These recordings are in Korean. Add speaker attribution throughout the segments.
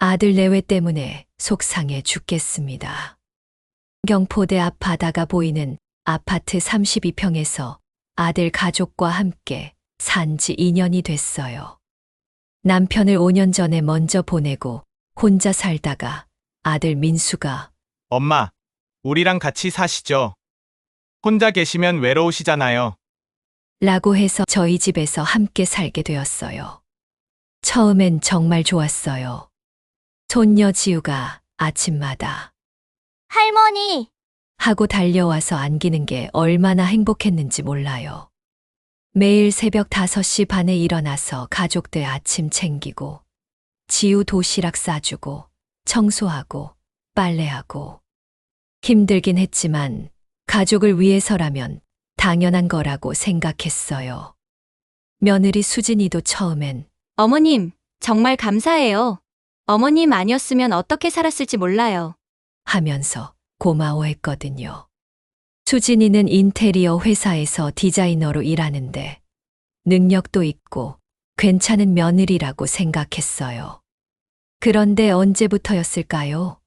Speaker 1: 아들 내외 때문에 속상해 죽겠습니다. 경포대 앞 바다가 보이는 아파트 32평에서 아들 가족과 함께 산 지 2년이 됐어요. 남편을 5년 전에 먼저 보내고 혼자 살다가 아들 민수가
Speaker 2: 엄마, 우리랑 같이 사시죠. 혼자 계시면 외로우시잖아요.
Speaker 1: 라고 해서 저희 집에서 함께 살게 되었어요. 처음엔 정말 좋았어요. 손녀 지우가 아침마다
Speaker 3: 할머니,
Speaker 1: 하고 달려와서 안기는 게 얼마나 행복했는지 몰라요. 매일 새벽 5시 반에 일어나서 가족들 아침 챙기고, 지우 도시락 싸주고, 청소하고, 빨래하고. 힘들긴 했지만 가족을 위해서라면 당연한 거라고 생각했어요. 며느리 수진이도 처음엔
Speaker 3: 어머님, 정말 감사해요. 어머님 아니었으면 어떻게 살았을지 몰라요.
Speaker 1: 하면서 고마워했거든요. 수진이는 인테리어 회사에서 디자이너로 일하는데 능력도 있고 괜찮은 며느리라고 생각했어요. 그런데 언제부터였을까요?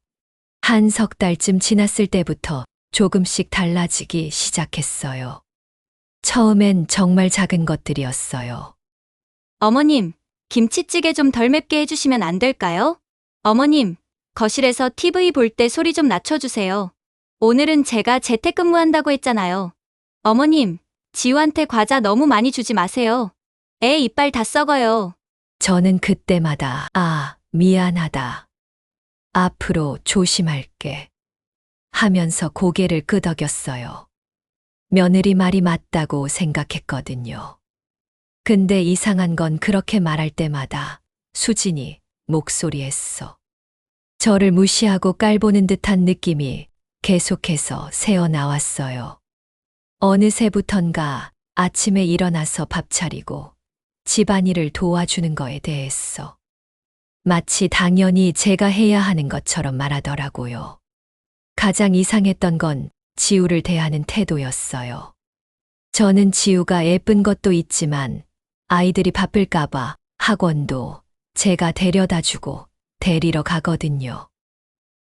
Speaker 1: 한 석 달쯤 지났을 때부터 조금씩 달라지기 시작했어요. 처음엔 정말 작은 것들이었어요.
Speaker 3: 어머님, 김치찌개 좀 덜 맵게 해주시면 안 될까요? 어머님, 거실에서 TV 볼 때 소리 좀 낮춰주세요. 오늘은 제가 재택근무한다고 했잖아요. 어머님, 지우한테 과자 너무 많이 주지 마세요. 애 이빨 다 썩어요.
Speaker 1: 저는 그때마다 미안하다. 앞으로 조심할게. 하면서 고개를 끄덕였어요. 며느리 말이 맞다고 생각했거든요. 근데 이상한 건 그렇게 말할 때마다 수진이 목소리했어. 저를 무시하고 깔보는 듯한 느낌이 계속해서 새어나왔어요. 어느새부턴가 아침에 일어나서 밥 차리고 집안일을 도와주는 거에 대해서 마치 당연히 제가 해야 하는 것처럼 말하더라고요. 가장 이상했던 건 지우를 대하는 태도였어요. 저는 지우가 예쁜 것도 있지만 아이들이 바쁠까봐 학원도 제가 데려다 주고 데리러 가거든요.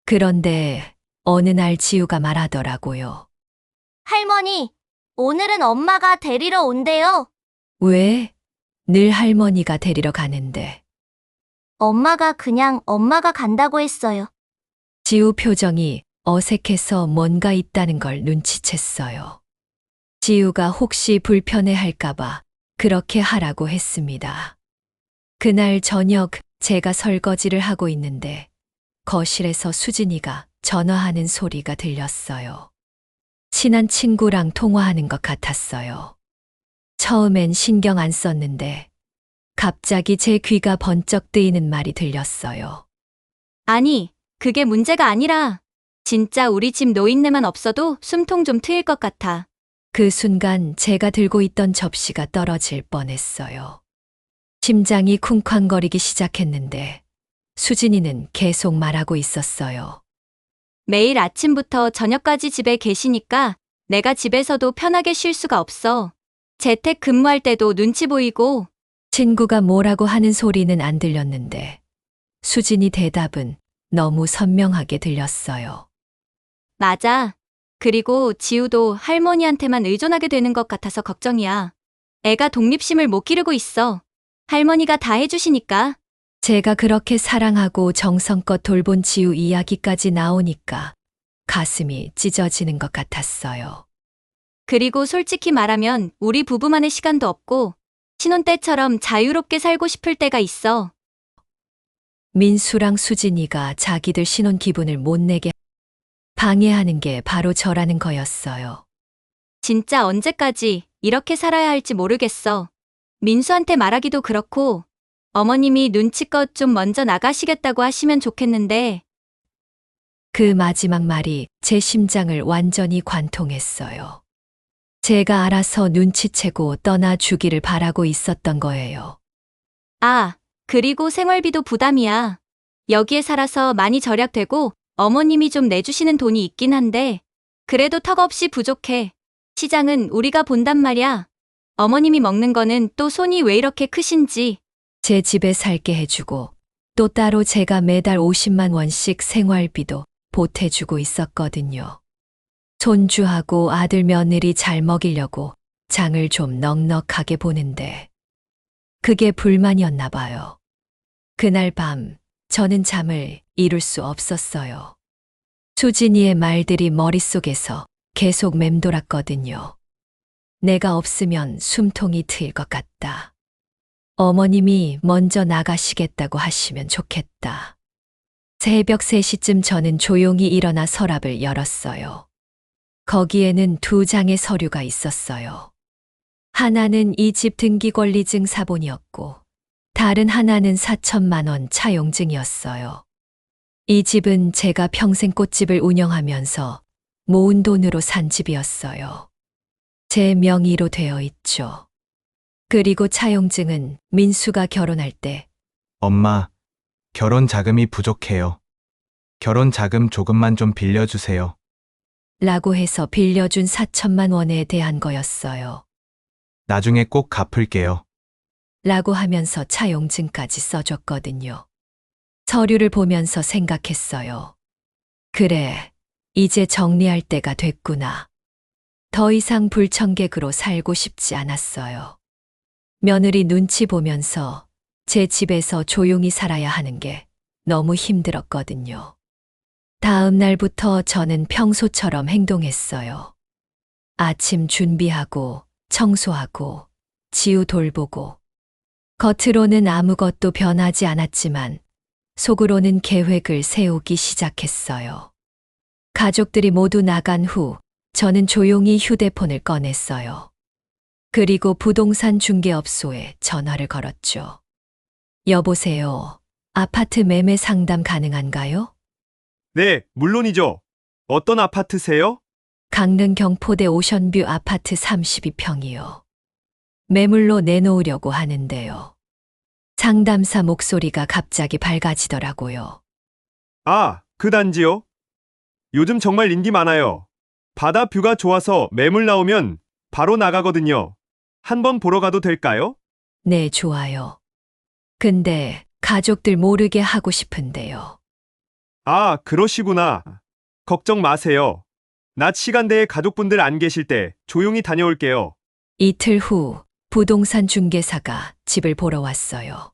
Speaker 1: 그런데 어느 날 지우가 말하더라고요.
Speaker 4: 할머니, 오늘은 엄마가 데리러 온대요.
Speaker 1: 왜? 늘 할머니가 데리러 가는데.
Speaker 4: 엄마가 그냥 엄마가 간다고 했어요.
Speaker 1: 지우 표정이 어색해서 뭔가 있다는 걸 눈치챘어요. 지우가 혹시 불편해할까봐 그렇게 하라고 했습니다. 그날 저녁 제가 설거지를 하고 있는데 거실에서 수진이가 전화하는 소리가 들렸어요. 친한 친구랑 통화하는 것 같았어요. 처음엔 신경 안 썼는데 갑자기 제 귀가 번쩍 뜨이는 말이 들렸어요.
Speaker 3: 아니, 그게 문제가 아니라 진짜 우리 집 노인네만 없어도 숨통 좀 트일 것 같아.
Speaker 1: 그 순간 제가 들고 있던 접시가 떨어질 뻔했어요. 심장이 쿵쾅거리기 시작했는데 수진이는 계속 말하고 있었어요.
Speaker 3: 매일 아침부터 저녁까지 집에 계시니까 내가 집에서도 편하게 쉴 수가 없어. 재택 근무할 때도 눈치 보이고.
Speaker 1: 친구가 뭐라고 하는 소리는 안 들렸는데 수진이 대답은 너무 선명하게 들렸어요.
Speaker 3: 맞아. 그리고 지우도 할머니한테만 의존하게 되는 것 같아서 걱정이야. 애가 독립심을 못 기르고 있어. 할머니가 다 해주시니까.
Speaker 1: 제가 그렇게 사랑하고 정성껏 돌본 지우 이야기까지 나오니까 가슴이 찢어지는 것 같았어요.
Speaker 3: 그리고 솔직히 말하면 우리 부부만의 시간도 없고 신혼 때처럼 자유롭게 살고 싶을 때가 있어.
Speaker 1: 민수랑 수진이가 자기들 신혼 기분을 못 내게 방해하는 게 바로 저라는 거였어요.
Speaker 3: 진짜 언제까지 이렇게 살아야 할지 모르겠어. 민수한테 말하기도 그렇고 어머님이 눈치껏 좀 먼저 나가시겠다고 하시면 좋겠는데.
Speaker 1: 그 마지막 말이 제 심장을 완전히 관통했어요. 제가 알아서 눈치채고 떠나주기를 바라고 있었던 거예요.
Speaker 3: 아, 그리고 생활비도 부담이야. 여기에 살아서 많이 절약되고 어머님이 좀 내주시는 돈이 있긴 한데 그래도 턱없이 부족해. 시장은 우리가 본단 말이야. 어머님이 먹는 거는 또 손이 왜 이렇게 크신지.
Speaker 1: 제 집에 살게 해주고 또 따로 제가 매달 50만 원씩 생활비도 보태주고 있었거든요. 손주하고 아들 며느리 잘 먹이려고 장을 좀 넉넉하게 보는데 그게 불만이었나 봐요. 그날 밤 저는 잠을 이룰 수 없었어요. 수진이의 말들이 머릿속에서 계속 맴돌았거든요. 내가 없으면 숨통이 트일 것 같다. 어머님이 먼저 나가시겠다고 하시면 좋겠다. 새벽 3시쯤 저는 조용히 일어나 서랍을 열었어요. 거기에는 2장의 서류가 있었어요. 하나는 이 집 등기권리증 사본이었고 다른 하나는 4천만 원 차용증이었어요. 이 집은 제가 평생 꽃집을 운영하면서 모은 돈으로 산 집이었어요. 제 명의로 되어 있죠. 그리고 차용증은 민수가 결혼할 때
Speaker 2: 엄마, 결혼 자금이 부족해요. 결혼 자금 조금만 좀 빌려주세요.
Speaker 1: 라고 해서 빌려준 4천만 원에 대한 거였어요.
Speaker 2: 나중에 꼭 갚을게요.
Speaker 1: 라고 하면서 차용증까지 써줬거든요. 서류를 보면서 생각했어요. 그래, 이제 정리할 때가 됐구나. 더 이상 불청객으로 살고 싶지 않았어요. 며느리 눈치 보면서 제 집에서 조용히 살아야 하는 게 너무 힘들었거든요. 다음 날부터 저는 평소처럼 행동했어요. 아침 준비하고 청소하고 지우 돌보고 겉으로는 아무것도 변하지 않았지만 속으로는 계획을 세우기 시작했어요. 가족들이 모두 나간 후 저는 조용히 휴대폰을 꺼냈어요. 그리고 부동산 중개업소에 전화를 걸었죠. 여보세요. 아파트 매매 상담 가능한가요?
Speaker 5: 네, 물론이죠. 어떤 아파트세요?
Speaker 1: 강릉 경포대 오션뷰 아파트 32평이요. 매물로 내놓으려고 하는데요. 상담사 목소리가 갑자기 밝아지더라고요.
Speaker 5: 아, 그 단지요? 요즘 정말 인기 많아요. 바다 뷰가 좋아서 매물 나오면 바로 나가거든요. 한번 보러 가도 될까요?
Speaker 1: 네, 좋아요. 근데 가족들 모르게 하고 싶은데요.
Speaker 5: 아, 그러시구나. 걱정 마세요. 낮 시간대에 가족분들 안 계실 때 조용히 다녀올게요.
Speaker 1: 이틀 후 부동산 중개사가 집을 보러 왔어요.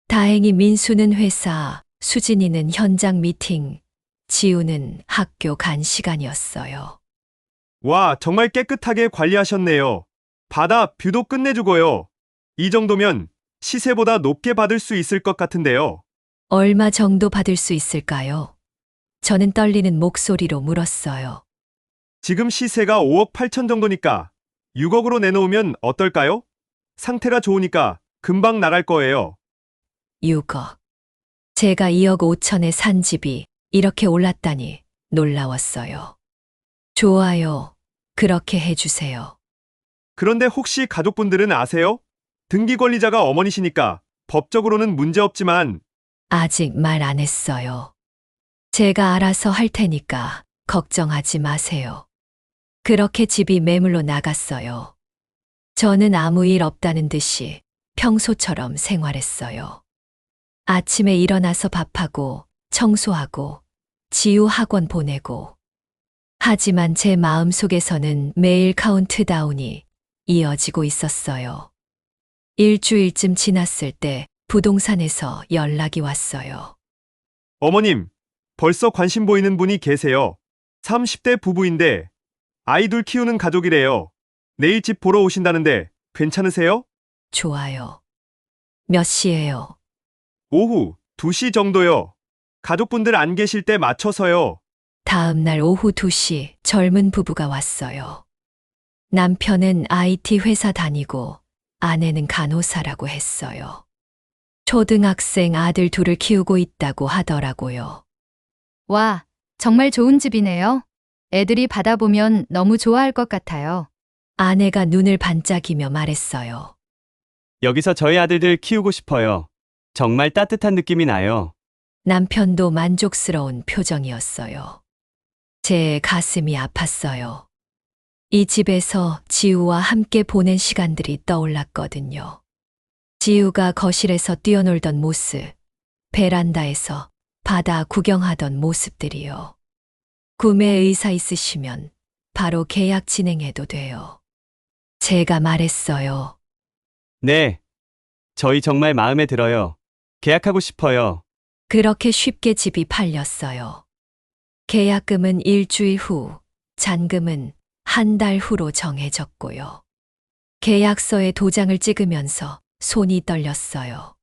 Speaker 1: 다행히 민수는 회사, 수진이는 현장 미팅, 지우는 학교 간 시간이었어요.
Speaker 5: 와, 정말 깨끗하게 관리하셨네요. 바다 뷰도 끝내주고요. 이 정도면 시세보다 높게 받을 수 있을 것 같은데요.
Speaker 1: 얼마 정도 받을 수 있을까요? 저는 떨리는 목소리로 물었어요.
Speaker 5: 지금 시세가 5억 8천 정도니까 6억으로 내놓으면 어떨까요? 상태가 좋으니까 금방 나갈 거예요.
Speaker 1: 6억. 제가 2억 5천에 산 집이 이렇게 올랐다니 놀라웠어요. 좋아요. 그렇게 해주세요.
Speaker 5: 그런데 혹시 가족분들은 아세요? 등기 권리자가 어머니시니까 법적으로는 문제없지만
Speaker 1: 아직 말 안 했어요. 제가 알아서 할 테니까 걱정하지 마세요. 그렇게 집이 매물로 나갔어요. 저는 아무 일 없다는 듯이 평소처럼 생활했어요. 아침에 일어나서 밥하고 청소하고 지우 학원 보내고. 하지만 제 마음속에서는 매일 카운트다운이 이어지고 있었어요. 일주일쯤 지났을 때 부동산에서 연락이 왔어요.
Speaker 5: 어머님, 벌써 관심 보이는 분이 계세요. 30대 부부인데 아이 둘 키우는 가족이래요. 내일 집 보러 오신다는데 괜찮으세요?
Speaker 1: 좋아요. 몇 시예요?
Speaker 5: 오후 2시 정도요. 가족분들 안 계실 때 맞춰서요.
Speaker 1: 다음 날 오후 2시 젊은 부부가 왔어요. 남편은 IT 회사 다니고 아내는 간호사라고 했어요. 초등학생 아들 둘을 키우고 있다고 하더라고요.
Speaker 6: 와, 정말 좋은 집이네요. 애들이 바다 보면 너무 좋아할 것 같아요.
Speaker 1: 아내가 눈을 반짝이며 말했어요.
Speaker 7: 여기서 저희 아들들 키우고 싶어요. 정말 따뜻한 느낌이 나요.
Speaker 1: 남편도 만족스러운 표정이었어요. 제 가슴이 아팠어요. 이 집에서 지우와 함께 보낸 시간들이 떠올랐거든요. 지우가 거실에서 뛰어놀던 모습, 베란다에서 바다 구경하던 모습들이요. 구매 의사 있으시면 바로 계약 진행해도 돼요. 제가 말했어요.
Speaker 7: 네. 저희 정말 마음에 들어요. 계약하고 싶어요.
Speaker 1: 그렇게 쉽게 집이 팔렸어요. 계약금은 일주일 후, 잔금은 한 달 후로 정해졌고요. 계약서에 도장을 찍으면서 손이 떨렸어요.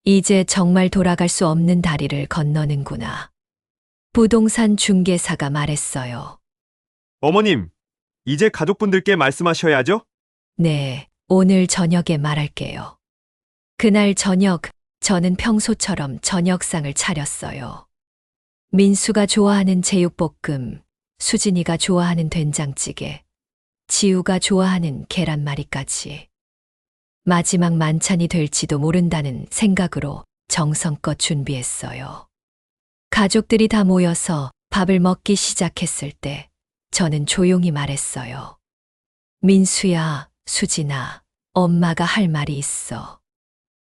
Speaker 1: 이제 정말 돌아갈 수 없는 다리를 건너는구나. 부동산 중개사가 말했어요.
Speaker 5: 어머님, 이제 가족분들께 말씀하셔야죠?
Speaker 1: 네, 오늘 저녁에 말할게요. 그날 저녁, 저는 평소처럼 저녁상을 차렸어요. 민수가 좋아하는 제육볶음, 수진이가 좋아하는 된장찌개, 지우가 좋아하는 계란말이까지. 마지막 만찬이 될지도 모른다는 생각으로 정성껏 준비했어요. 가족들이 다 모여서 밥을 먹기 시작했을 때 저는 조용히 말했어요. 민수야, 수진아, 엄마가 할 말이 있어.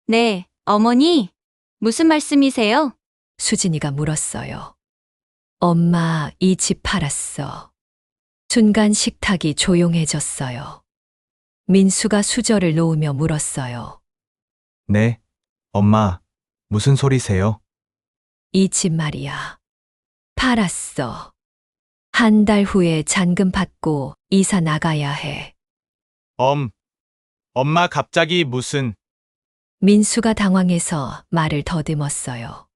Speaker 3: 네, 어머니. 무슨 말씀이세요?
Speaker 1: 수진이가 물었어요. 엄마, 이 집 팔았어. 순간 식탁이 조용해졌어요. 민수가 수저를 놓으며 물었어요.
Speaker 2: 네, 엄마, 무슨 소리세요?
Speaker 1: 이 집 말이야. 팔았어. 한 달 후에 잔금 받고 이사 나가야 해.
Speaker 2: 엄마 갑자기 무슨,
Speaker 1: 민수가 당황해서 말을 더듬었어요.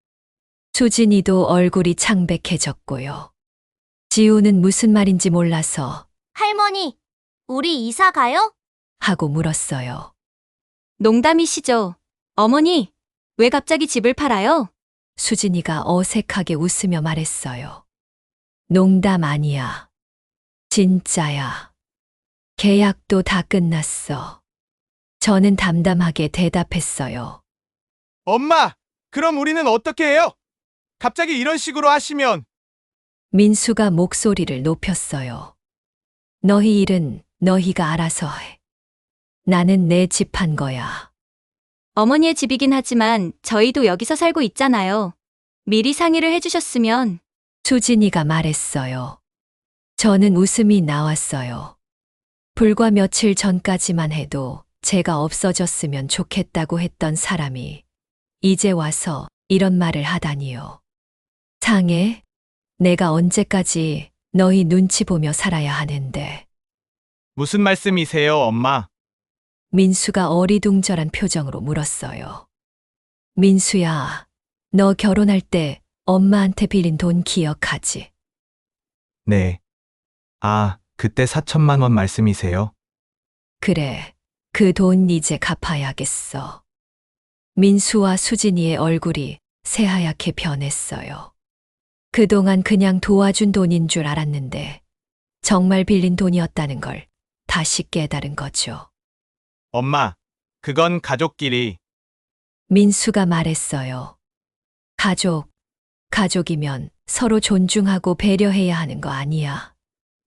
Speaker 1: 수진이도 얼굴이 창백해졌고요. 지우는 무슨 말인지 몰라서
Speaker 4: 할머니, 우리 이사 가요?
Speaker 1: 하고 물었어요.
Speaker 3: 농담이시죠? 어머니, 왜 갑자기 집을 팔아요?
Speaker 1: 수진이가 어색하게 웃으며 말했어요. 농담 아니야. 진짜야. 계약도 다 끝났어. 저는 담담하게 대답했어요.
Speaker 2: 엄마, 그럼 우리는 어떻게 해요? 갑자기 이런 식으로 하시면.
Speaker 1: 민수가 목소리를 높였어요. 너희 일은 너희가 알아서 해. 나는 내 집 판 거야.
Speaker 3: 어머니의 집이긴 하지만 저희도 여기서 살고 있잖아요. 미리 상의를 해주셨으면.
Speaker 1: 수진이가 말했어요. 저는 웃음이 나왔어요. 불과 며칠 전까지만 해도 제가 없어졌으면 좋겠다고 했던 사람이 이제 와서 이런 말을 하다니요. 상해? 내가 언제까지 너희 눈치 보며 살아야 하는데.
Speaker 2: 무슨 말씀이세요, 엄마?
Speaker 1: 민수가 어리둥절한 표정으로 물었어요. 민수야, 너 결혼할 때 엄마한테 빌린 돈 기억하지?
Speaker 2: 네. 아, 그때 4천만 원 말씀이세요?
Speaker 1: 그래, 그 돈 이제 갚아야겠어. 민수와 수진이의 얼굴이 새하얗게 변했어요. 그동안 그냥 도와준 돈인 줄 알았는데 정말 빌린 돈이었다는 걸 다시 깨달은 거죠.
Speaker 2: 엄마, 그건 가족끼리.
Speaker 1: 민수가 말했어요. 가족이면 서로 존중하고 배려해야 하는 거 아니야.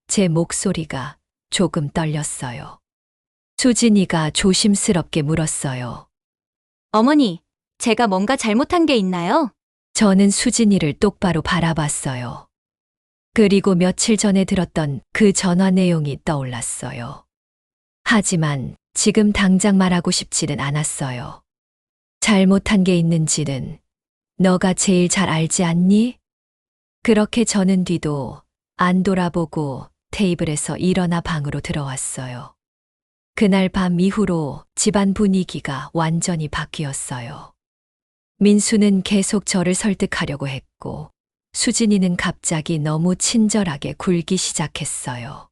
Speaker 1: 제 목소리가 조금 떨렸어요. 수진이가 조심스럽게 물었어요.
Speaker 3: 어머니, 제가 뭔가 잘못한 게 있나요?
Speaker 1: 저는 수진이를 똑바로 바라봤어요. 그리고 며칠 전에 들었던 그 전화 내용이 떠올랐어요. 하지만 지금 당장 말하고 싶지는 않았어요. 잘못한 게 있는지는 너가 제일 잘 알지 않니? 그렇게 저는 뒤도 안 돌아보고 테이블에서 일어나 방으로 들어왔어요. 그날 밤 이후로 집안 분위기가 완전히 바뀌었어요. 민수는 계속 저를 설득하려고 했고, 수진이는 갑자기 너무 친절하게 굴기 시작했어요.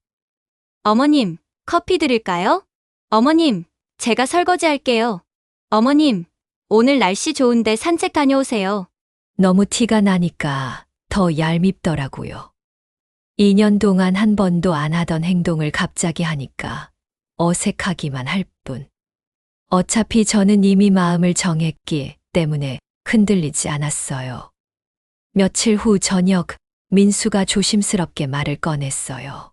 Speaker 3: 어머님, 커피 드릴까요? 어머님, 제가 설거지 할게요. 어머님, 오늘 날씨 좋은데 산책 다녀오세요.
Speaker 1: 너무 티가 나니까 더 얄밉더라고요. 2년 동안 한 번도 안 하던 행동을 갑자기 하니까 어색하기만 할 뿐. 어차피 저는 이미 마음을 정했기 때문에 흔들리지 않았어요. 며칠 후 저녁, 민수가 조심스럽게 말을 꺼냈어요.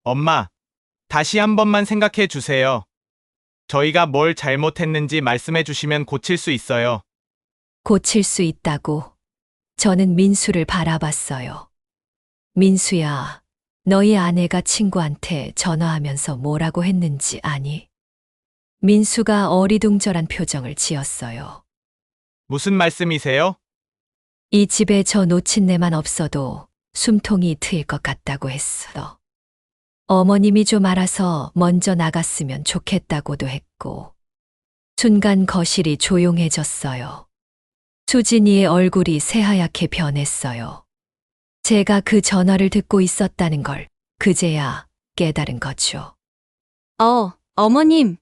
Speaker 2: 엄마, 다시 한 번만 생각해 주세요. 저희가 뭘 잘못했는지 말씀해 주시면 고칠 수 있어요.
Speaker 1: 고칠 수 있다고. 저는 민수를 바라봤어요. 민수야, 너희 아내가 친구한테 전화하면서 뭐라고 했는지 아니? 민수가 어리둥절한 표정을 지었어요.
Speaker 2: 무슨 말씀이세요?
Speaker 1: 이 집에 저 노친내만 없어도 숨통이 트일 것 같다고 했어. 어머님이 좀 알아서 먼저 나갔으면 좋겠다고도 했고. 순간 거실이 조용해졌어요. 수진이의 얼굴이 새하얗게 변했어요. 제가 그 전화를 듣고 있었다는 걸 그제야 깨달은 거죠.
Speaker 3: 어머님.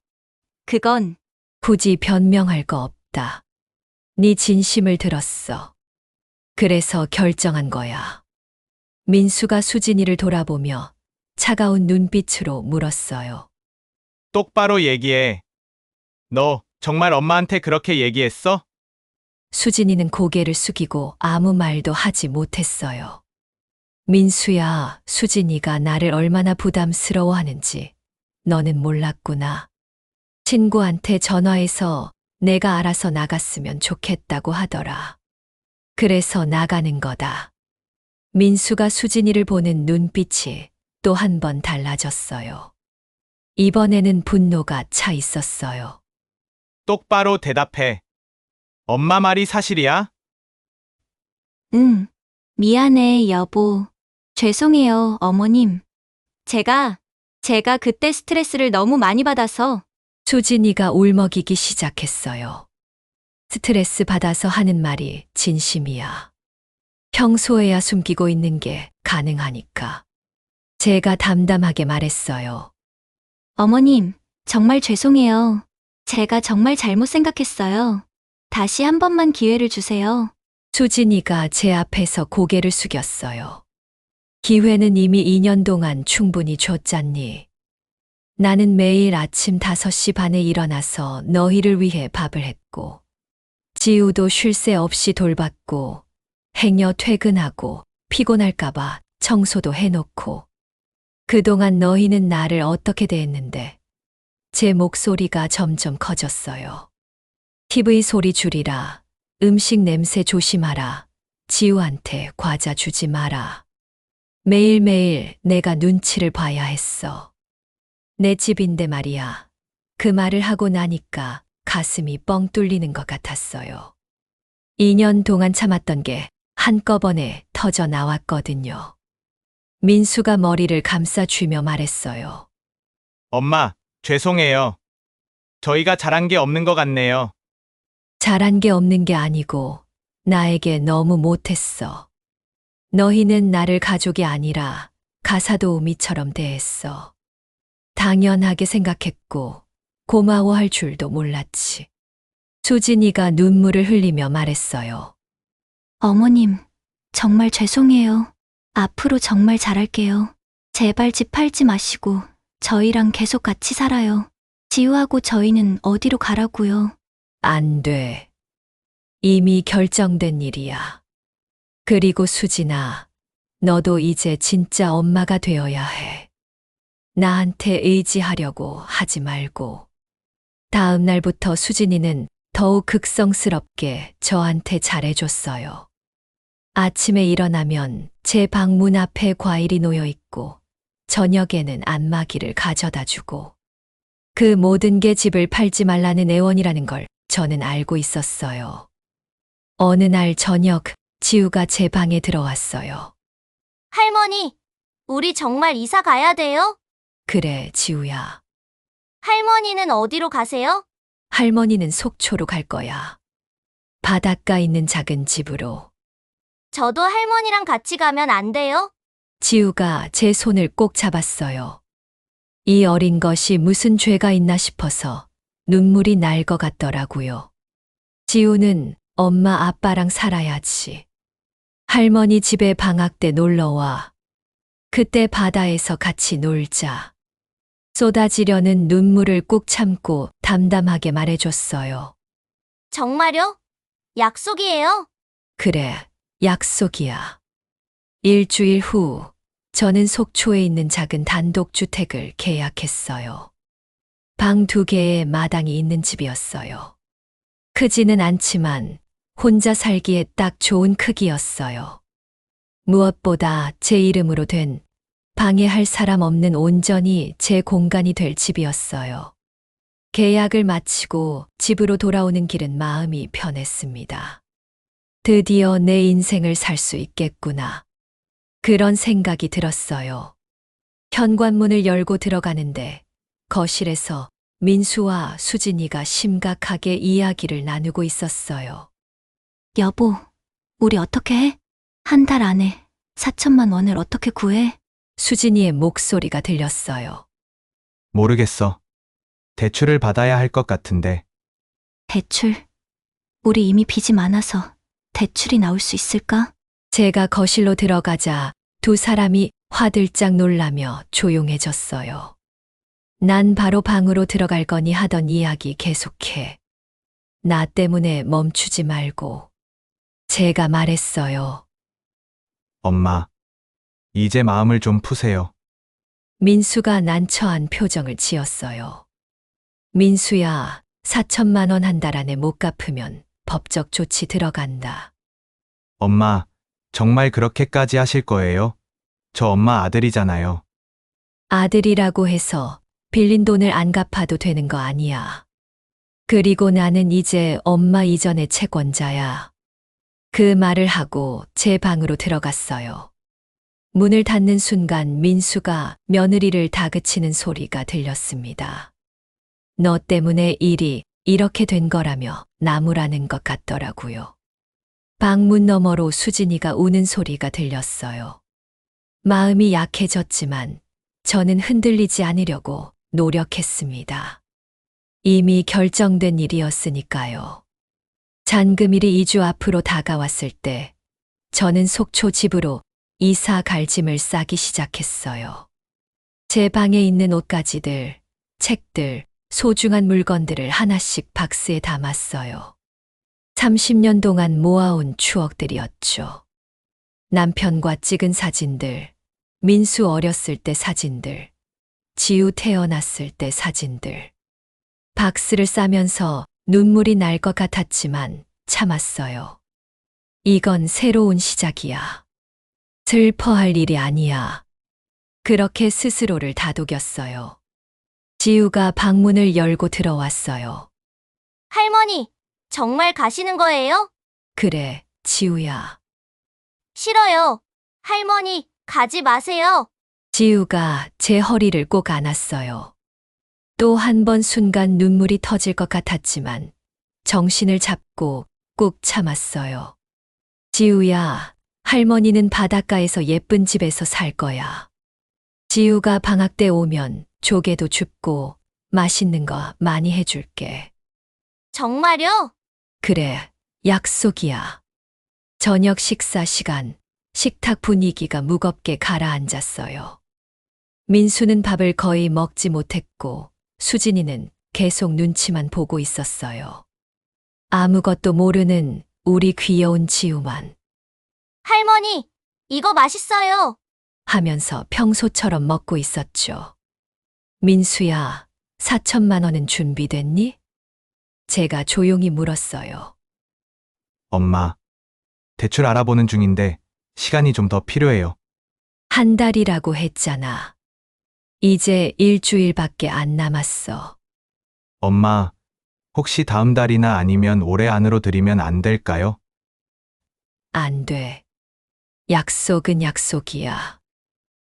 Speaker 3: 그건
Speaker 1: 굳이 변명할 거 없다. 네 진심을 들었어. 그래서 결정한 거야. 민수가 수진이를 돌아보며 차가운 눈빛으로 물었어요.
Speaker 2: 똑바로 얘기해. 너 정말 엄마한테 그렇게 얘기했어?
Speaker 1: 수진이는 고개를 숙이고 아무 말도 하지 못했어요. 민수야, 수진이가 나를 얼마나 부담스러워하는지 너는 몰랐구나. 친구한테 전화해서 내가 알아서 나갔으면 좋겠다고 하더라. 그래서 나가는 거다. 민수가 수진이를 보는 눈빛이 또 한 번 달라졌어요. 이번에는 분노가 차 있었어요.
Speaker 2: 똑바로 대답해. 엄마 말이 사실이야?
Speaker 3: 응. 미안해, 여보. 죄송해요, 어머님. 제가 그때 스트레스를 너무 많이 받아서
Speaker 1: 수진이가 울먹이기 시작했어요. 스트레스 받아서 하는 말이 진심이야. 평소에야 숨기고 있는 게 가능하니까. 제가 담담하게 말했어요.
Speaker 3: 어머님, 정말 죄송해요. 제가 정말 잘못 생각했어요. 다시 한 번만 기회를 주세요.
Speaker 1: 수진이가 제 앞에서 고개를 숙였어요. 기회는 이미 2년 동안 충분히 줬잖니. 나는 매일 아침 5시 반에 일어나서 너희를 위해 밥을 했고, 지우도 쉴 새 없이 돌봤고, 행여 퇴근하고 피곤할까봐 청소도 해놓고, 그동안 너희는 나를 어떻게 대했는데, 제 목소리가 점점 커졌어요. TV 소리 줄이라, 음식 냄새 조심하라, 지우한테 과자 주지 마라. 매일매일 내가 눈치를 봐야 했어. 내 집인데 말이야. 그 말을 하고 나니까 가슴이 뻥 뚫리는 것 같았어요. 2년 동안 참았던 게 한꺼번에 터져 나왔거든요. 민수가 머리를 감싸주며 말했어요.
Speaker 2: 엄마, 죄송해요. 저희가 잘한 게 없는 것 같네요.
Speaker 1: 잘한 게 없는 게 아니고 나에게 너무 못했어. 너희는 나를 가족이 아니라 가사도우미처럼 대했어. 당연하게 생각했고 고마워할 줄도 몰랐지. 수진이가 눈물을 흘리며 말했어요.
Speaker 3: 어머님, 정말 죄송해요. 앞으로 정말 잘할게요. 제발 집 팔지 마시고 저희랑 계속 같이 살아요. 지우하고 저희는 어디로 가라고요.
Speaker 1: 안 돼. 이미 결정된 일이야. 그리고 수진아, 너도 이제 진짜 엄마가 되어야 해. 나한테 의지하려고 하지 말고. 다음 날부터 수진이는 더욱 극성스럽게 저한테 잘해줬어요. 아침에 일어나면 제 방문 앞에 과일이 놓여 있고, 저녁에는 안마기를 가져다 주고, 그 모든 게 집을 팔지 말라는 애원이라는 걸 저는 알고 있었어요. 어느 날 저녁, 지우가 제 방에 들어왔어요.
Speaker 4: 할머니, 우리 정말 이사 가야 돼요?
Speaker 1: 그래, 지우야.
Speaker 4: 할머니는 어디로 가세요?
Speaker 1: 할머니는 속초로 갈 거야. 바닷가 있는 작은 집으로.
Speaker 4: 저도 할머니랑 같이 가면 안 돼요?
Speaker 1: 지우가 제 손을 꼭 잡았어요. 이 어린 것이 무슨 죄가 있나 싶어서 눈물이 날 것 같더라고요. 지우는 엄마 아빠랑 살아야지. 할머니 집에 방학 때 놀러와. 그때 바다에서 같이 놀자. 쏟아지려는 눈물을 꾹 참고 담담하게 말해줬어요.
Speaker 4: 정말요? 약속이에요?
Speaker 1: 그래, 약속이야. 일주일 후, 저는 속초에 있는 작은 단독주택을 계약했어요. 방 2개에 마당이 있는 집이었어요. 크지는 않지만 혼자 살기에 딱 좋은 크기였어요. 무엇보다 제 이름으로 된 방해할 사람 없는 온전히 제 공간이 될 집이었어요. 계약을 마치고 집으로 돌아오는 길은 마음이 편했습니다. 드디어 내 인생을 살 수 있겠구나. 그런 생각이 들었어요. 현관문을 열고 들어가는데 거실에서 민수와 수진이가 심각하게 이야기를 나누고 있었어요.
Speaker 3: 여보, 우리 어떻게 해? 한 달 안에 4천만 원을 어떻게 구해?
Speaker 1: 수진이의 목소리가 들렸어요.
Speaker 8: 모르겠어. 대출을 받아야 할 것 같은데.
Speaker 3: 대출? 우리 이미 빚이 많아서 대출이 나올 수 있을까?
Speaker 1: 제가 거실로 들어가자 두 사람이 화들짝 놀라며 조용해졌어요. 난 바로 방으로 들어갈 거니 하던 이야기 계속해. 나 때문에 멈추지 말고. 제가 말했어요.
Speaker 8: 엄마, 이제 마음을 좀 푸세요.
Speaker 1: 민수가 난처한 표정을 지었어요. 민수야, 4천만 원 한 달 안에 못 갚으면 법적 조치 들어간다.
Speaker 8: 엄마, 정말 그렇게까지 하실 거예요? 저 엄마 아들이잖아요.
Speaker 1: 아들이라고 해서 빌린 돈을 안 갚아도 되는 거 아니야. 그리고 나는 이제 엄마 이전의 채권자야. 그 말을 하고 제 방으로 들어갔어요. 문을 닫는 순간 민수가 며느리를 다그치는 소리가 들렸습니다. 너 때문에 일이 이렇게 된 거라며 나무라는 것 같더라고요. 방문 너머로 수진이가 우는 소리가 들렸어요. 마음이 약해졌지만 저는 흔들리지 않으려고 노력했습니다. 이미 결정된 일이었으니까요. 잔금일이 2주 앞으로 다가왔을 때 저는 속초 집으로 이사 갈 짐을 싸기 시작했어요. 제 방에 있는 옷가지들, 책들, 소중한 물건들을 하나씩 박스에 담았어요. 30년 동안 모아온 추억들이었죠. 남편과 찍은 사진들, 민수 어렸을 때 사진들, 지우 태어났을 때 사진들. 박스를 싸면서 눈물이 날 것 같았지만 참았어요. 이건 새로운 시작이야. 슬퍼할 일이 아니야. 그렇게 스스로를 다독였어요. 지우가 방문을 열고 들어왔어요.
Speaker 4: 할머니, 정말 가시는 거예요?
Speaker 1: 그래, 지우야.
Speaker 4: 싫어요. 할머니, 가지 마세요.
Speaker 1: 지우가 제 허리를 꼭 안았어요. 또 한 번 순간 눈물이 터질 것 같았지만 정신을 잡고 꾹 참았어요. 지우야, 할머니는 바닷가에서 예쁜 집에서 살 거야. 지우가 방학 때 오면 조개도 줍고 맛있는 거 많이 해줄게.
Speaker 4: 정말요?
Speaker 1: 그래, 약속이야. 저녁 식사 시간, 식탁 분위기가 무겁게 가라앉았어요. 민수는 밥을 거의 먹지 못했고 수진이는 계속 눈치만 보고 있었어요. 아무것도 모르는 우리 귀여운 지우만
Speaker 4: 할머니, 이거 맛있어요.
Speaker 1: 하면서 평소처럼 먹고 있었죠. 민수야, 4천만 원은 준비됐니? 제가 조용히 물었어요.
Speaker 8: 엄마, 대출 알아보는 중인데 시간이 좀 더 필요해요.
Speaker 1: 한 달이라고 했잖아. 이제 일주일밖에 안 남았어.
Speaker 8: 엄마, 혹시 다음 달이나 아니면 올해 안으로 드리면 안 될까요?
Speaker 1: 안 돼. 약속은 약속이야.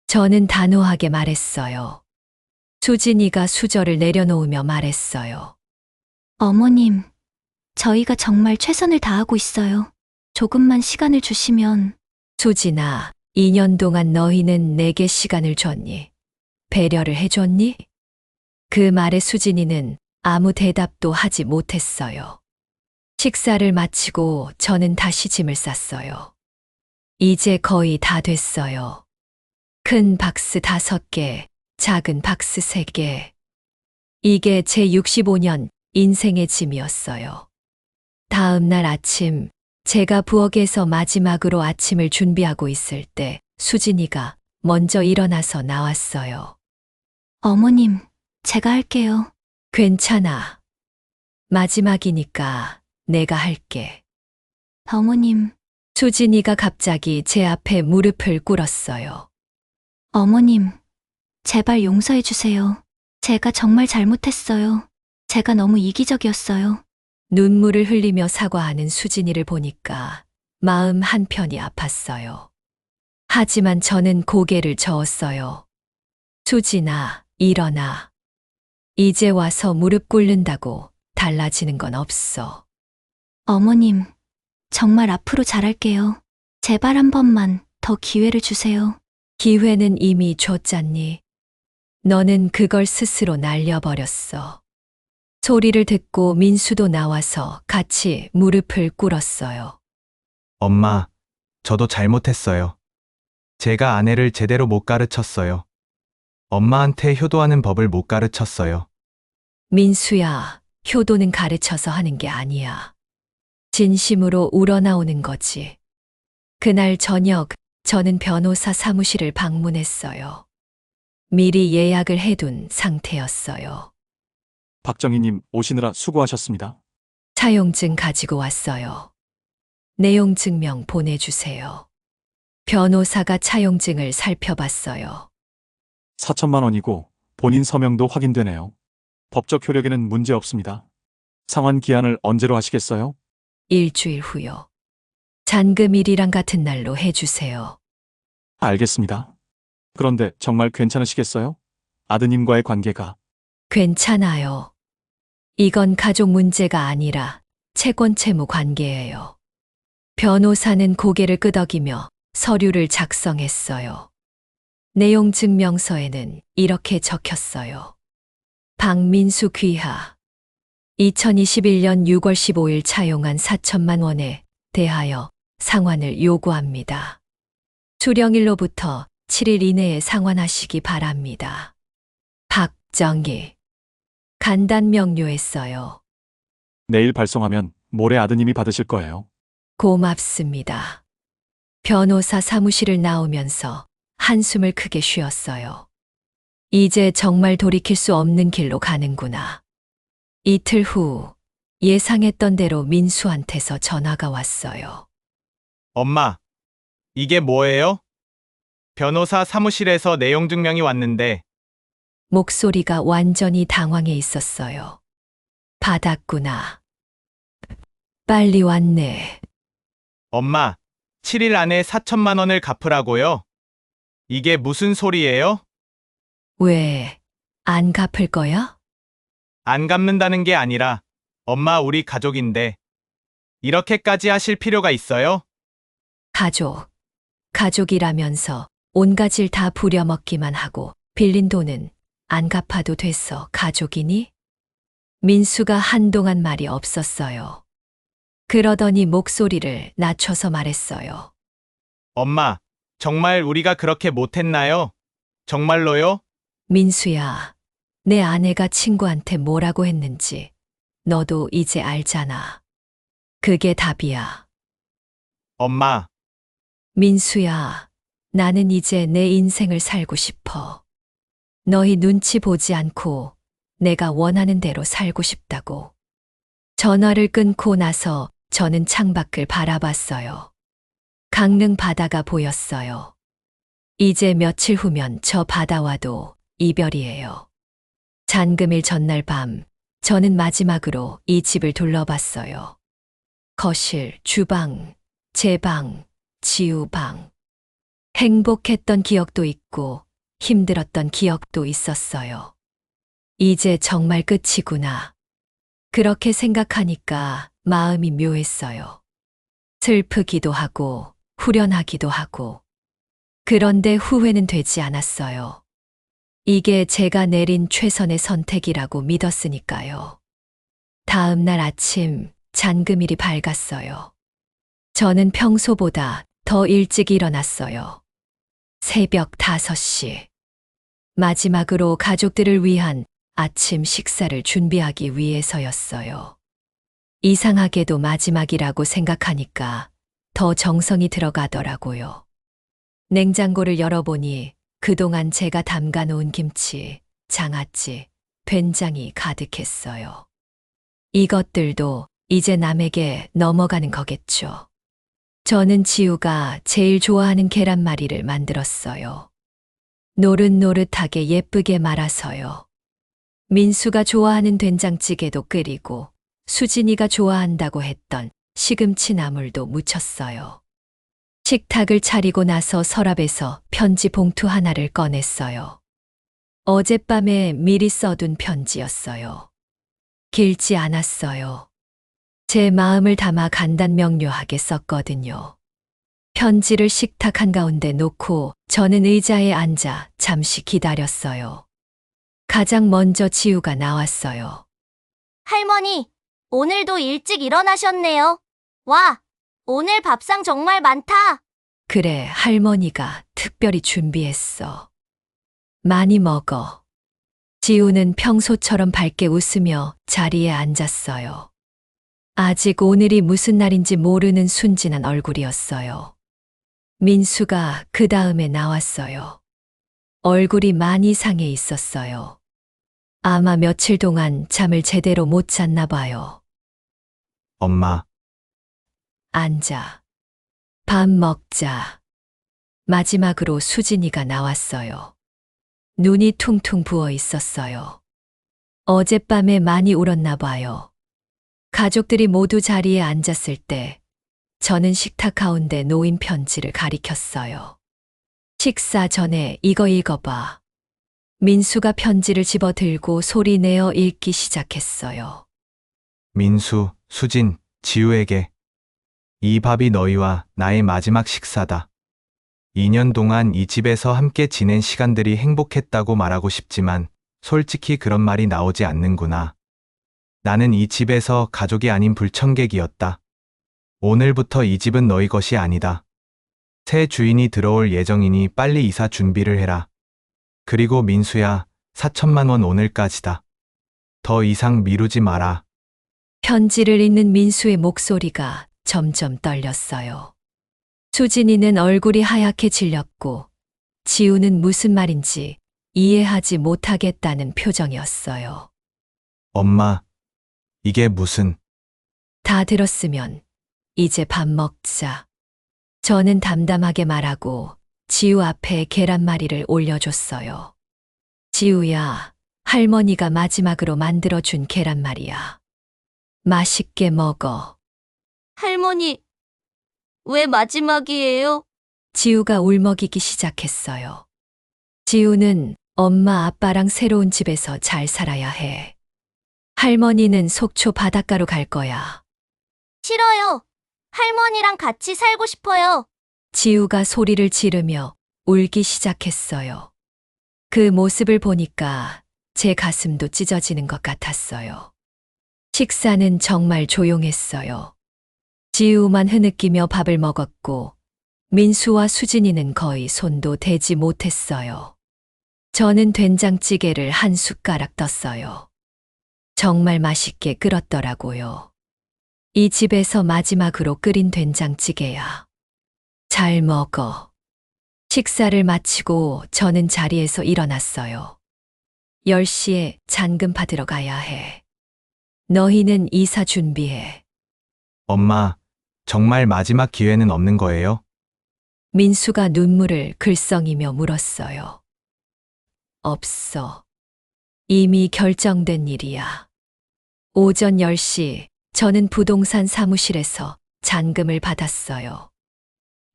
Speaker 1: 저는 단호하게 말했어요. 수진이가 수저를 내려놓으며 말했어요.
Speaker 3: 어머님, 저희가 정말 최선을 다하고 있어요. 조금만 시간을 주시면.
Speaker 1: 수진아, 2년 동안 너희는 내게 시간을 줬니? 배려를 해줬니? 그 말에 수진이는 아무 대답도 하지 못했어요. 식사를 마치고 저는 다시 짐을 쌌어요. 이제 거의 다 됐어요. 큰 박스 5개, 작은 박스 3개. 이게 제 65년 인생의 짐이었어요. 다음 날 아침, 제가 부엌에서 마지막으로 아침을 준비하고 있을 때 수진이가 먼저 일어나서 나왔어요.
Speaker 3: 어머님, 제가 할게요.
Speaker 1: 괜찮아. 마지막이니까 내가 할게.
Speaker 3: 어머님,
Speaker 1: 수진이가 갑자기 제 앞에 무릎을 꿇었어요.
Speaker 3: 어머님, 제발 용서해 주세요. 제가 정말 잘못했어요. 제가 너무 이기적이었어요.
Speaker 1: 눈물을 흘리며 사과하는 수진이를 보니까 마음 한편이 아팠어요. 하지만 저는 고개를 저었어요. 수진아, 일어나. 이제 와서 무릎 꿇는다고 달라지는 건 없어.
Speaker 3: 어머님, 정말 앞으로 잘할게요. 제발 한 번만 더 기회를 주세요.
Speaker 1: 기회는 이미 줬잖니. 너는 그걸 스스로 날려버렸어. 소리를 듣고 민수도 나와서 같이 무릎을 꿇었어요.
Speaker 8: 엄마, 저도 잘못했어요. 제가 아내를 제대로 못 가르쳤어요. 엄마한테 효도하는 법을 못 가르쳤어요.
Speaker 1: 민수야, 효도는 가르쳐서 하는 게 아니야. 진심으로 우러나오는 거지. 그날 저녁, 저는 변호사 사무실을 방문했어요. 미리 예약을 해둔 상태였어요.
Speaker 9: 박정희님 오시느라 수고하셨습니다.
Speaker 1: 차용증 가지고 왔어요. 내용 증명 보내주세요. 변호사가 차용증을 살펴봤어요.
Speaker 9: 4천만 원이고 본인 서명도 확인되네요. 법적 효력에는 문제 없습니다. 상환 기한을 언제로 하시겠어요?
Speaker 1: 일주일 후요. 잔금일이랑 같은 날로 해주세요.
Speaker 9: 알겠습니다. 그런데 정말 괜찮으시겠어요? 아드님과의 관계가.
Speaker 1: 괜찮아요. 이건 가족 문제가 아니라 채권 채무 관계예요. 변호사는 고개를 끄덕이며 서류를 작성했어요. 내용 증명서에는 이렇게 적혔어요. 박민수 귀하. 2021년 6월 15일 차용한 4천만 원에 대하여 상환을 요구합니다. 수령일로부터 7일 이내에 상환하시기 바랍니다. 박정희. 간단 명료했어요.
Speaker 9: 내일 발송하면 모레 아드님이 받으실 거예요.
Speaker 1: 고맙습니다. 변호사 사무실을 나오면서 한숨을 크게 쉬었어요. 이제 정말 돌이킬 수 없는 길로 가는구나. 이틀 후 예상했던 대로 민수한테서 전화가 왔어요.
Speaker 2: 엄마, 이게 뭐예요? 변호사 사무실에서 내용 증명이 왔는데
Speaker 1: 목소리가 완전히 당황해 있었어요. 받았구나. 빨리 왔네.
Speaker 2: 엄마, 7일 안에 4천만 원을 갚으라고요? 이게 무슨 소리예요?
Speaker 1: 왜, 안 갚을 거야?
Speaker 2: 안 갚는다는 게 아니라 엄마 우리 가족인데 이렇게까지 하실 필요가 있어요?
Speaker 1: 가족이라면서 온갖 일 다 부려먹기만 하고 빌린 돈은 안 갚아도 됐어. 가족이니? 민수가 한동안 말이 없었어요. 그러더니 목소리를 낮춰서 말했어요.
Speaker 2: 엄마, 정말 우리가 그렇게 못했나요? 정말로요?
Speaker 1: 민수야, 내 아내가 친구한테 뭐라고 했는지 너도 이제 알잖아. 그게 답이야.
Speaker 2: 엄마,
Speaker 1: 민수야, 나는 이제 내 인생을 살고 싶어. 너희 눈치 보지 않고 내가 원하는 대로 살고 싶다고. 전화를 끊고 나서 저는 창밖을 바라봤어요. 강릉 바다가 보였어요. 이제 며칠 후면 저 바다와도 이별이에요. 잔금일 전날 밤, 저는 마지막으로 이 집을 둘러봤어요. 거실, 주방, 제 방, 지우 방. 행복했던 기억도 있고 힘들었던 기억도 있었어요. 이제 정말 끝이구나. 그렇게 생각하니까 마음이 묘했어요. 슬프기도 하고 후련하기도 하고. 그런데 후회는 되지 않았어요. 이게 제가 내린 최선의 선택이라고 믿었으니까요. 다음 날 아침 잔금일이 밝았어요. 저는 평소보다 더 일찍 일어났어요. 새벽 5시. 마지막으로 가족들을 위한 아침 식사를 준비하기 위해서였어요. 이상하게도 마지막이라고 생각하니까 더 정성이 들어가더라고요. 냉장고를 열어보니 그동안 제가 담가 놓은 김치, 장아찌, 된장이 가득했어요. 이것들도 이제 남에게 넘어가는 거겠죠. 저는 지우가 제일 좋아하는 계란말이를 만들었어요. 노릇노릇하게 예쁘게 말아서요. 민수가 좋아하는 된장찌개도 끓이고 수진이가 좋아한다고 했던 시금치 나물도 무쳤어요. 식탁을 차리고 나서 서랍에서 편지 봉투 하나를 꺼냈어요. 어젯밤에 미리 써둔 편지였어요. 길지 않았어요. 제 마음을 담아 간단 명료하게 썼거든요. 편지를 식탁 한가운데 놓고 저는 의자에 앉아 잠시 기다렸어요. 가장 먼저 지우가 나왔어요.
Speaker 4: 할머니, 오늘도 일찍 일어나셨네요. 와, 오늘 밥상 정말 많다.
Speaker 1: 그래, 할머니가 특별히 준비했어. 많이 먹어. 지우는 평소처럼 밝게 웃으며 자리에 앉았어요. 아직 오늘이 무슨 날인지 모르는 순진한 얼굴이었어요. 민수가 그 다음에 나왔어요. 얼굴이 많이 상해 있었어요. 아마 며칠 동안 잠을 제대로 못 잤나 봐요.
Speaker 8: 엄마,
Speaker 1: 앉아. 밥 먹자. 마지막으로 수진이가 나왔어요. 눈이 퉁퉁 부어 있었어요. 어젯밤에 많이 울었나 봐요. 가족들이 모두 자리에 앉았을 때 저는 식탁 가운데 놓인 편지를 가리켰어요. 식사 전에 이거 읽어봐. 민수가 편지를 집어 들고 소리 내어 읽기 시작했어요.
Speaker 8: 민수, 수진, 지우에게. 이 밥이 너희와 나의 마지막 식사다. 2년 동안 이 집에서 함께 지낸 시간들이 행복했다고 말하고 싶지만 솔직히 그런 말이 나오지 않는구나. 나는 이 집에서 가족이 아닌 불청객이었다. 오늘부터 이 집은 너희 것이 아니다. 새 주인이 들어올 예정이니 빨리 이사 준비를 해라. 그리고 민수야, 4천만 원 오늘까지다. 더 이상 미루지 마라.
Speaker 1: 편지를 읽는 민수의 목소리가 점점 떨렸어요. 수진이는 얼굴이 하얗게 질렸고 지우는 무슨 말인지 이해하지 못하겠다는 표정이었어요.
Speaker 8: 엄마, 이게 무슨...
Speaker 1: 다 들었으면 이제 밥 먹자. 저는 담담하게 말하고 지우 앞에 계란말이를 올려줬어요. 지우야, 할머니가 마지막으로 만들어준 계란말이야. 맛있게 먹어.
Speaker 4: 할머니, 왜 마지막이에요?
Speaker 1: 지우가 울먹이기 시작했어요. 지우는 엄마 아빠랑 새로운 집에서 잘 살아야 해. 할머니는 속초 바닷가로 갈 거야.
Speaker 4: 싫어요. 할머니랑 같이 살고 싶어요.
Speaker 1: 지우가 소리를 지르며 울기 시작했어요. 그 모습을 보니까 제 가슴도 찢어지는 것 같았어요. 식사는 정말 조용했어요. 지우만 흐느끼며 밥을 먹었고 민수와 수진이는 거의 손도 대지 못했어요. 저는 된장찌개를 한 숟가락 떴어요. 정말 맛있게 끓었더라고요. 이 집에서 마지막으로 끓인 된장찌개야. 잘 먹어. 식사를 마치고 저는 자리에서 일어났어요. 10시에 잔금 받으러 가야 해. 너희는 이사 준비해.
Speaker 8: 엄마, 정말 마지막 기회는 없는 거예요?
Speaker 1: 민수가 눈물을 글썽이며 물었어요. 없어. 이미 결정된 일이야. 오전 10시 저는 부동산 사무실에서 잔금을 받았어요.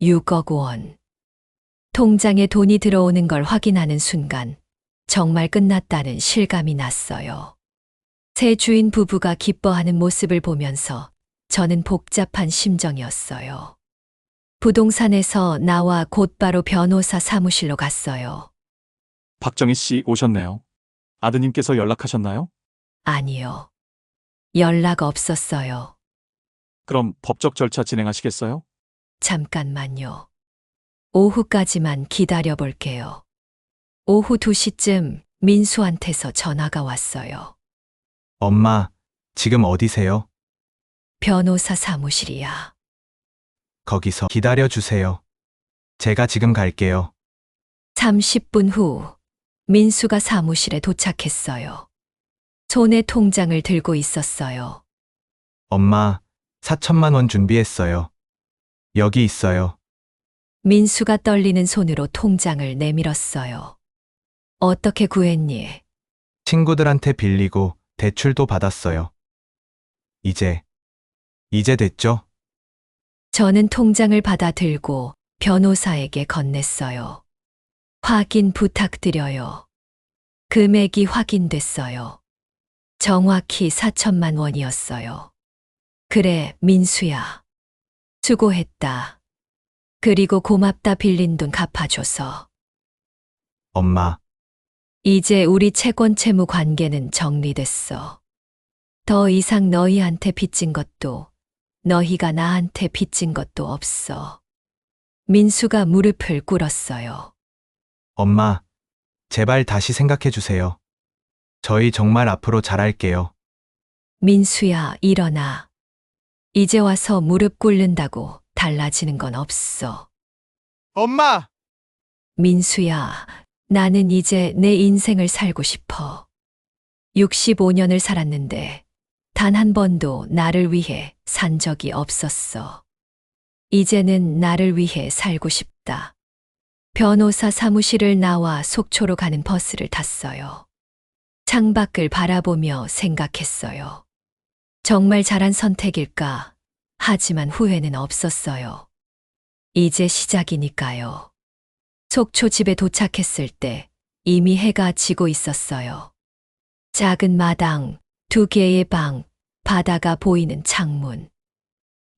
Speaker 1: 6억 원. 통장에 돈이 들어오는 걸 확인하는 순간 정말 끝났다는 실감이 났어요. 새 주인 부부가 기뻐하는 모습을 보면서 저는 복잡한 심정이었어요. 부동산에서 나와 곧바로 변호사 사무실로 갔어요.
Speaker 9: 박정희 씨 오셨네요. 아드님께서 연락하셨나요?
Speaker 1: 아니요. 연락 없었어요.
Speaker 9: 그럼 법적 절차 진행하시겠어요?
Speaker 1: 잠깐만요. 오후까지만 기다려 볼게요. 오후 2시쯤 민수한테서 전화가 왔어요.
Speaker 8: 엄마, 지금 어디세요?
Speaker 1: 변호사 사무실이야.
Speaker 8: 거기서 기다려 주세요. 제가 지금 갈게요.
Speaker 1: 30분 후 민수가 사무실에 도착했어요. 손에 통장을 들고 있었어요.
Speaker 8: 엄마, 4천만 원 준비했어요. 여기 있어요.
Speaker 1: 민수가 떨리는 손으로 통장을 내밀었어요. 어떻게 구했니?
Speaker 8: 친구들한테 빌리고 대출도 받았어요. 이제 됐죠?
Speaker 1: 저는 통장을 받아 들고 변호사에게 건넸어요. 확인 부탁드려요. 금액이 확인됐어요. 정확히 4천만 원이었어요. 그래, 민수야. 수고했다. 그리고 고맙다 빌린 돈 갚아줘서.
Speaker 8: 엄마,
Speaker 1: 이제 우리 채권 채무 관계는 정리됐어. 더 이상 너희한테 빚진 것도 너희가 나한테 빚진 것도 없어. 민수가 무릎을 꿇었어요.
Speaker 8: 엄마, 제발 다시 생각해 주세요. 저희 정말 앞으로 잘할게요.
Speaker 1: 민수야, 일어나. 이제 와서 무릎 꿇는다고 달라지는 건 없어.
Speaker 2: 엄마!
Speaker 1: 민수야, 나는 이제 내 인생을 살고 싶어. 65년을 살았는데 단 한 번도 나를 위해 산 적이 없었어. 이제는 나를 위해 살고 싶다. 변호사 사무실을 나와 속초로 가는 버스를 탔어요. 창밖을 바라보며 생각했어요. 정말 잘한 선택일까? 하지만 후회는 없었어요. 이제 시작이니까요. 속초 집에 도착했을 때 이미 해가 지고 있었어요. 작은 마당, 2개의 방, 바다가 보이는 창문.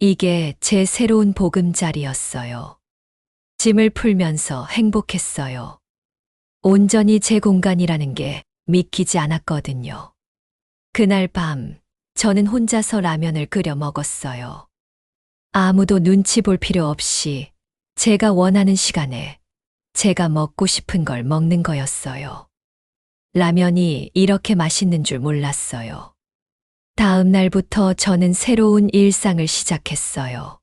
Speaker 1: 이게 제 새로운 보금자리였어요. 짐을 풀면서 행복했어요. 온전히 제 공간이라는 게 믿기지 않았거든요. 그날 밤, 저는 혼자서 라면을 끓여 먹었어요. 아무도 눈치 볼 필요 없이 제가 원하는 시간에 제가 먹고 싶은 걸 먹는 거였어요. 라면이 이렇게 맛있는 줄 몰랐어요. 다음 날부터 저는 새로운 일상을 시작했어요.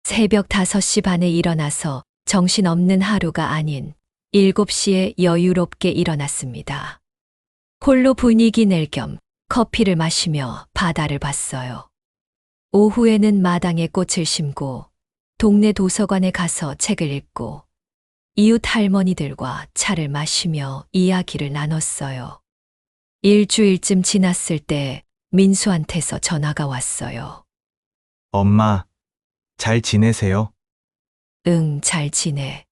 Speaker 1: 새벽 5시 반에 일어나서 정신없는 하루가 아닌 7시에 여유롭게 일어났습니다. 홀로 분위기 낼 겸 커피를 마시며 바다를 봤어요. 오후에는 마당에 꽃을 심고 동네 도서관에 가서 책을 읽고 이웃 할머니들과 차를 마시며 이야기를 나눴어요. 일주일쯤 지났을 때 민수한테서 전화가 왔어요.
Speaker 8: 엄마, 잘 지내세요?
Speaker 1: 응, 잘 지내.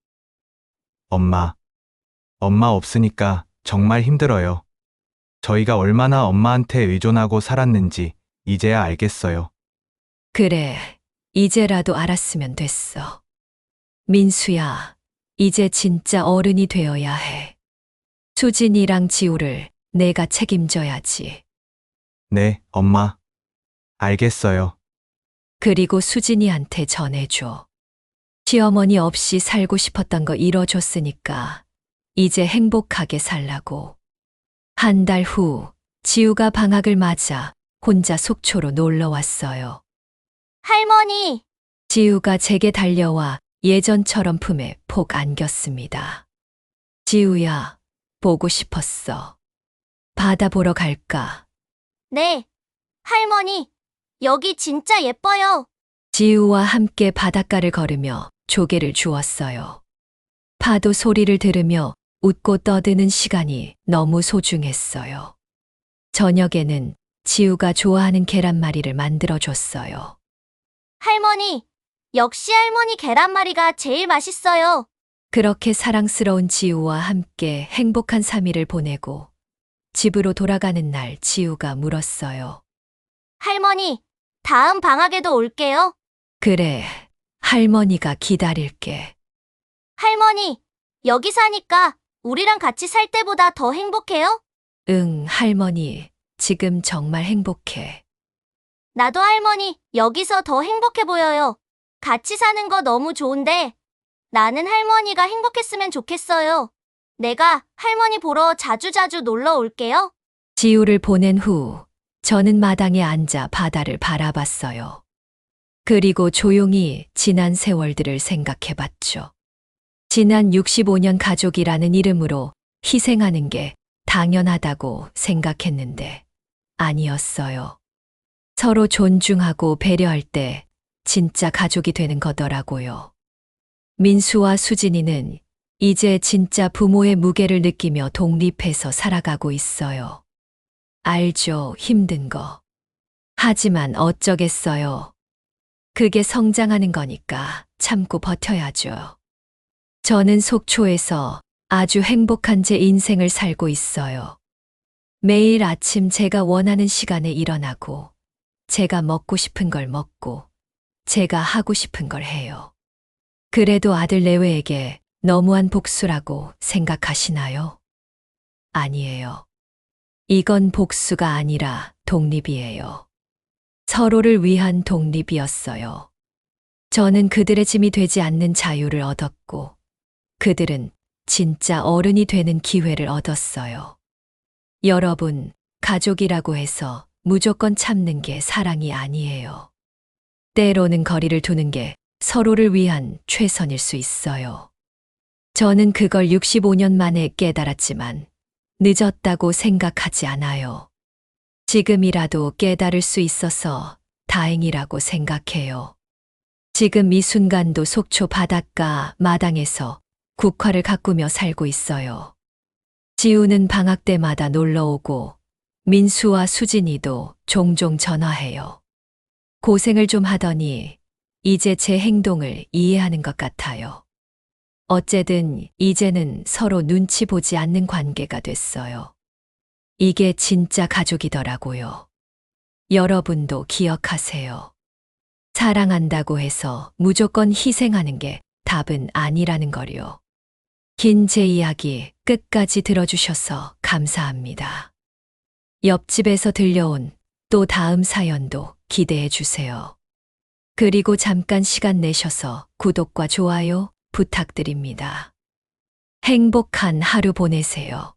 Speaker 8: 엄마 없으니까 정말 힘들어요. 저희가 얼마나 엄마한테 의존하고 살았는지 이제야 알겠어요.
Speaker 1: 그래, 이제라도 알았으면 됐어. 민수야, 이제 진짜 어른이 되어야 해. 수진이랑 지우를 내가 책임져야지.
Speaker 8: 네, 엄마. 알겠어요.
Speaker 1: 그리고 수진이한테 전해줘. 시어머니 없이 살고 싶었던 거 이뤄줬으니까 이제 행복하게 살라고. 한 달 후, 지우가 방학을 맞아 혼자 속초로 놀러 왔어요.
Speaker 4: 할머니,
Speaker 1: 지우가 제게 달려와 예전처럼 품에 폭 안겼습니다. 지우야, 보고 싶었어. 바다 보러 갈까?
Speaker 4: 네. 할머니, 여기 진짜 예뻐요.
Speaker 1: 지우와 함께 바닷가를 걸으며 조개를 주웠어요. 파도 소리를 들으며 웃고 떠드는 시간이 너무 소중했어요. 저녁에는 지우가 좋아하는 계란말이를 만들어줬어요.
Speaker 4: 할머니, 역시 할머니 계란말이가 제일 맛있어요.
Speaker 1: 그렇게 사랑스러운 지우와 함께 행복한 3일을 보내고 집으로 돌아가는 날 지우가 물었어요.
Speaker 4: 할머니, 다음 방학에도 올게요.
Speaker 1: 그래, 할머니가 기다릴게.
Speaker 4: 할머니, 여기 사니까 우리랑 같이 살 때보다 더 행복해요?
Speaker 1: 응, 할머니, 지금 정말 행복해.
Speaker 4: 나도 할머니, 여기서 더 행복해 보여요. 같이 사는 거 너무 좋은데 나는 할머니가 행복했으면 좋겠어요. 내가 할머니 보러 자주자주 놀러 올게요.
Speaker 1: 지우를 보낸 후 저는 마당에 앉아 바다를 바라봤어요. 그리고 조용히 지난 세월들을 생각해봤죠. 지난 65년 가족이라는 이름으로 희생하는 게 당연하다고 생각했는데 아니었어요. 서로 존중하고 배려할 때 진짜 가족이 되는 거더라고요. 민수와 수진이는 이제 진짜 부모의 무게를 느끼며 독립해서 살아가고 있어요. 알죠, 힘든 거. 하지만 어쩌겠어요. 그게 성장하는 거니까 참고 버텨야죠. 저는 속초에서 아주 행복한 제 인생을 살고 있어요. 매일 아침 제가 원하는 시간에 일어나고, 제가 먹고 싶은 걸 먹고, 제가 하고 싶은 걸 해요. 그래도 아들 내외에게 너무한 복수라고 생각하시나요? 아니에요. 이건 복수가 아니라 독립이에요. 서로를 위한 독립이었어요. 저는 그들의 짐이 되지 않는 자유를 얻었고, 그들은 진짜 어른이 되는 기회를 얻었어요. 여러분, 가족이라고 해서 무조건 참는 게 사랑이 아니에요. 때로는 거리를 두는 게 서로를 위한 최선일 수 있어요. 저는 그걸 65년 만에 깨달았지만 늦었다고 생각하지 않아요. 지금이라도 깨달을 수 있어서 다행이라고 생각해요. 지금 이 순간도 속초 바닷가 마당에서 국화를 가꾸며 살고 있어요. 지우는 방학 때마다 놀러 오고 민수와 수진이도 종종 전화해요. 고생을 좀 하더니 이제 제 행동을 이해하는 것 같아요. 어쨌든 이제는 서로 눈치 보지 않는 관계가 됐어요. 이게 진짜 가족이더라고요. 여러분도 기억하세요. 사랑한다고 해서 무조건 희생하는 게 답은 아니라는 거요. 긴 제 이야기 끝까지 들어주셔서 감사합니다. 옆집에서 들려온 또 다음 사연도 기대해 주세요. 그리고 잠깐 시간 내셔서 구독과 좋아요 부탁드립니다. 행복한 하루 보내세요.